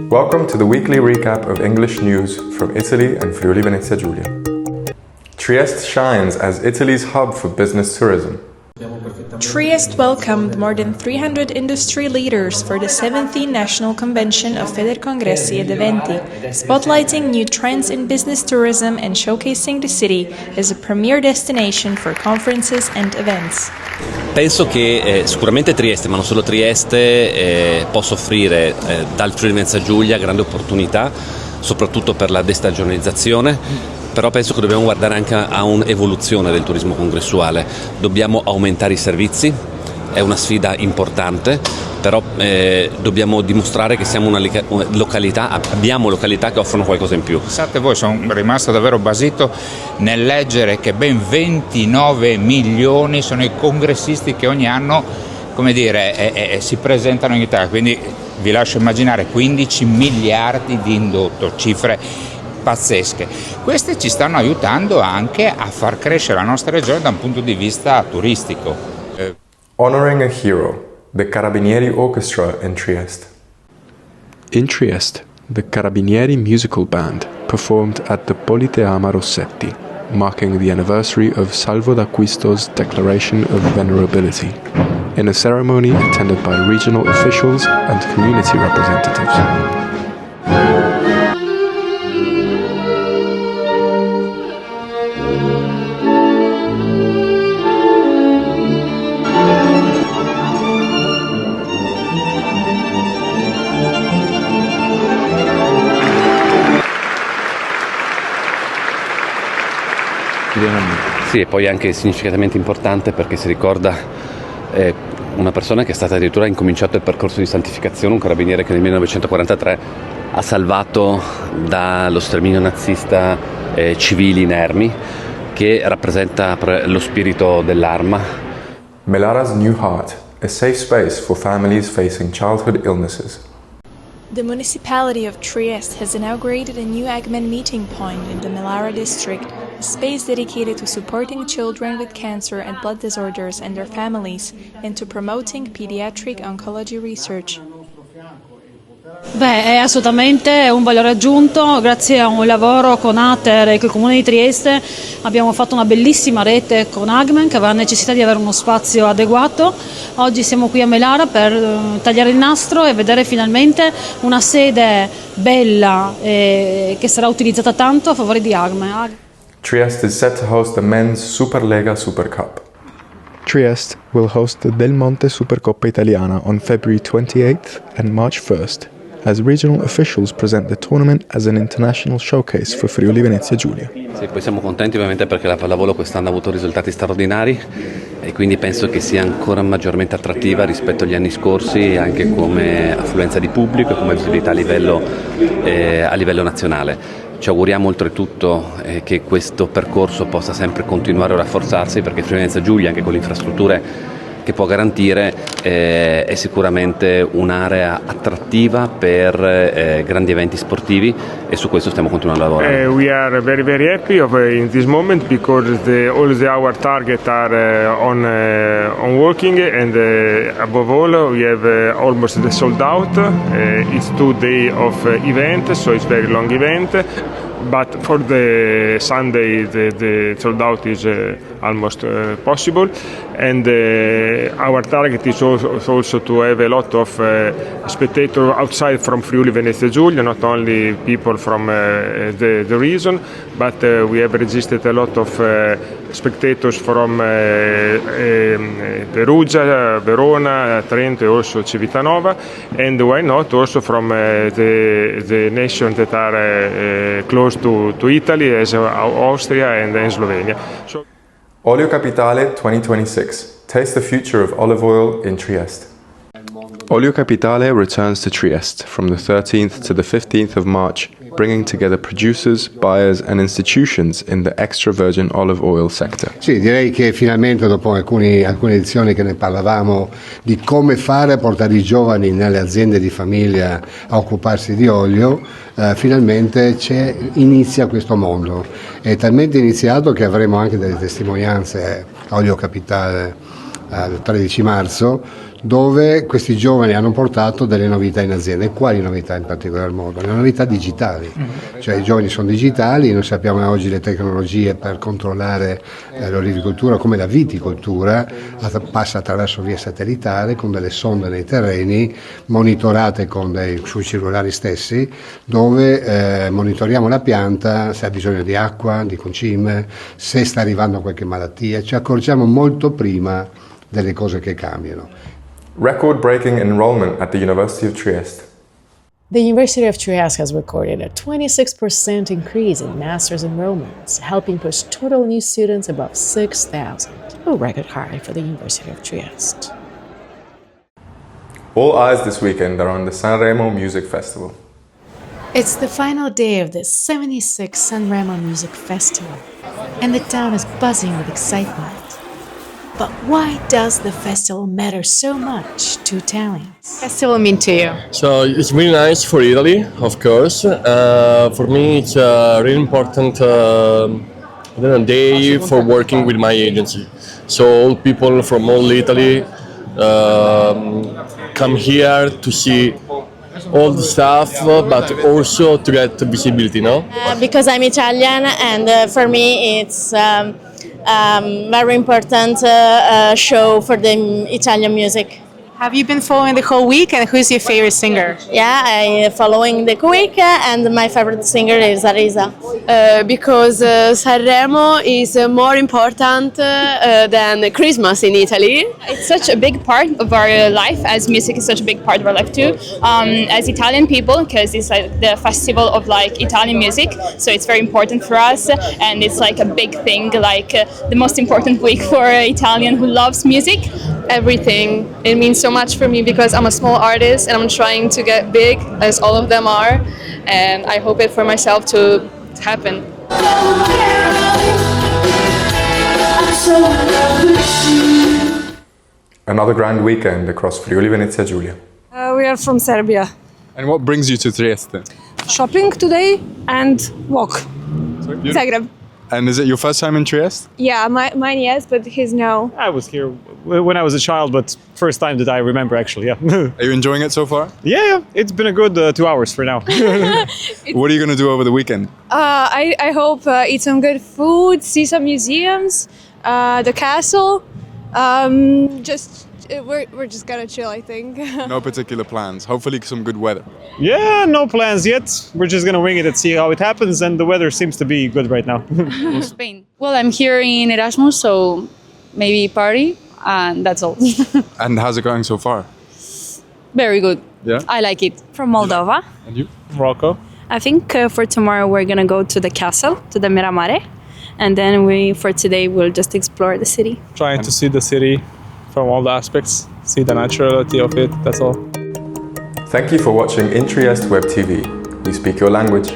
Welcome to the weekly recap of English news from Italy and Friuli Venezia Giulia. Trieste shines as Italy's hub for business tourism. Trieste welcomed more than 300 industry leaders for the 17th National Convention of Federcongressi ed Eventi, spotlighting new trends in business tourism and showcasing the city as a premier destination for conferences and events. Penso che sicuramente Trieste, ma non solo Trieste, possa offrire dal Friuli Venezia Giulia grandi opportunità, soprattutto per la destagionalizzazione. Però penso che dobbiamo guardare anche a un'evoluzione del turismo congressuale, dobbiamo aumentare i servizi, è una sfida importante, però dobbiamo dimostrare che siamo una località, abbiamo località che offrono qualcosa in più. Pensate voi, sono rimasto davvero basito nel leggere che ben 29 milioni sono i congressisti che ogni anno, come dire, si presentano in Italia, quindi vi lascio immaginare 15 miliardi di indotto, cifre pazzesche. Queste ci stanno aiutando anche a far crescere la nostra regione da un punto di vista turistico. Honoring a hero, the Carabinieri Orchestra in Trieste. In Trieste, the Carabinieri Musical Band performed at the Politeama Rossetti, marking the anniversary of Salvo d'Acquisto's Declaration of Venerability, in a ceremony attended by regional officials and community representatives. Sì, e poi anche significativamente importante perché si ricorda una persona che è stata addirittura incominciato il percorso di santificazione, un carabiniere che nel 1943 ha salvato dallo sterminio nazista civili inermi, che rappresenta lo spirito dell'arma. Melara's New Heart, a safe space for families facing childhood illnesses. The municipality of Trieste has inaugurated a new Agmen meeting point in the Melara district, a space dedicated to supporting children with cancer and blood disorders and their families, and to promoting pediatric oncology research. Beh, è assolutamente un valore aggiunto. Grazie a un lavoro con Ater e con il Comune di Trieste abbiamo fatto una bellissima rete con Agmen che aveva necessità di avere uno spazio adeguato. Oggi siamo qui a Melara per tagliare il nastro e vedere finalmente una sede bella che sarà utilizzata tanto a favore di Agmen. Trieste is set to host the men's Superlega Super Cup. Trieste will host the Del Monte Supercoppa Italiana on February 28th and March 1st, as regional officials present the tournament as an international showcase for Friuli Venezia Giulia. Sì, poi siamo contenti ovviamente perché la pallavolo quest'anno ha avuto risultati straordinari e quindi penso che sia ancora maggiormente attrattiva rispetto agli anni scorsi, anche come affluenza di pubblico e come visibilità a livello nazionale. Ci auguriamo oltretutto che questo percorso possa sempre continuare a rafforzarsi, perché Friuli Venezia Giulia, anche con le infrastrutture che può garantire, è sicuramente un'area attrattiva per grandi eventi sportivi e su questo stiamo continuando a lavorare. We are very very happy in this moment because all our targets are on working, and above all we have almost the sold out. It's 2 days of event, so it's very long event. But for the Sunday, the sold out is almost possible, and our target is also to have a lot of spectators outside from Friuli Venezia Giulia, not only people from the region, but we have registered a lot of spectators from Perugia, Verona, Trento, and also Civitanova, and why not also from the nations that are close to Italy, as Austria and Slovenia. So, Olio Capitale 2026. Taste the future of olive oil in Trieste. Olio Capitale returns to Trieste from the 13th to the 15th of March, bringing together producers, buyers and institutions in the extra virgin olive oil sector. Sì, direi che finalmente dopo alcune edizioni che ne parlavamo di come fare a portare i giovani nelle aziende di famiglia a occuparsi di olio, finalmente inizia questo mondo. È talmente iniziato che avremo anche delle testimonianze a Olio Capitale il 13 marzo dove questi giovani hanno portato delle novità in azienda. E quali novità in particolar modo? Le novità digitali, cioè i giovani sono digitali, noi sappiamo che oggi le tecnologie per controllare l'olivicoltura come la viticoltura passa attraverso via satellitare con delle sonde nei terreni monitorate sui cellulari stessi, dove monitoriamo la pianta se ha bisogno di acqua, di concime, se sta arrivando qualche malattia, ci accorgiamo molto prima delle cose che cambiano. Record-breaking enrollment at the University of Trieste. The University of Trieste has recorded a 26% increase in master's enrollments, helping push total new students above 6,000, a record high for the University of Trieste. All eyes this weekend are on the Sanremo Music Festival. It's the final day of the 76th Sanremo Music Festival, and the town is buzzing with excitement. But why does the festival matter so much to Italians? Festival mean to you? So it's really nice for Italy, of course. For me, it's a really important day for working with my agency. So all people from all Italy come here to see all the stuff, but also to get visibility, no? Because I'm Italian, and for me it's very important show for the Italian music. Have you been following the whole week, and who's your favorite singer? Yeah, I'm following the week, and my favorite singer is Arisa. Because Sanremo is more important than Christmas in Italy. It's such a big part of our life, as music is such a big part of our life too. As Italian people, because it's like the festival of like Italian music, so it's very important for us, and it's like a big thing, like the most important week for an Italian who loves music. Everything. It means so much for me because I'm a small artist and I'm trying to get big, as all of them are, and I hope it for myself to happen. Another grand weekend across Friuli Venezia Giulia. We are from Serbia. And what brings you to Trieste? Shopping today and walk. Zagreb. And is it your first time in Trieste? Yeah, mine yes, but his no. I was here when I was a child, but first time that I remember actually, yeah. Are you enjoying it so far? Yeah, it's been a good 2 hours for now. What are you going to do over the weekend? I hope eat some good food, see some museums, the castle. We're just gonna chill, I think. No particular plans. Hopefully some good weather. Yeah, no plans yet. We're just gonna wing it and see how it happens, and the weather seems to be good right now. Spain. Well, I'm here in Erasmus, so maybe party, and that's all. And how's it going so far? Very good. Yeah? I like it. From Moldova. And you? Morocco. I think for tomorrow we're gonna go to the castle, to the Miramare, and then for today we'll just explore the city. Trying to see the city from all the aspects, see the naturality of it, that's all. Thank you for watching In Trieste Web TV. We speak your language.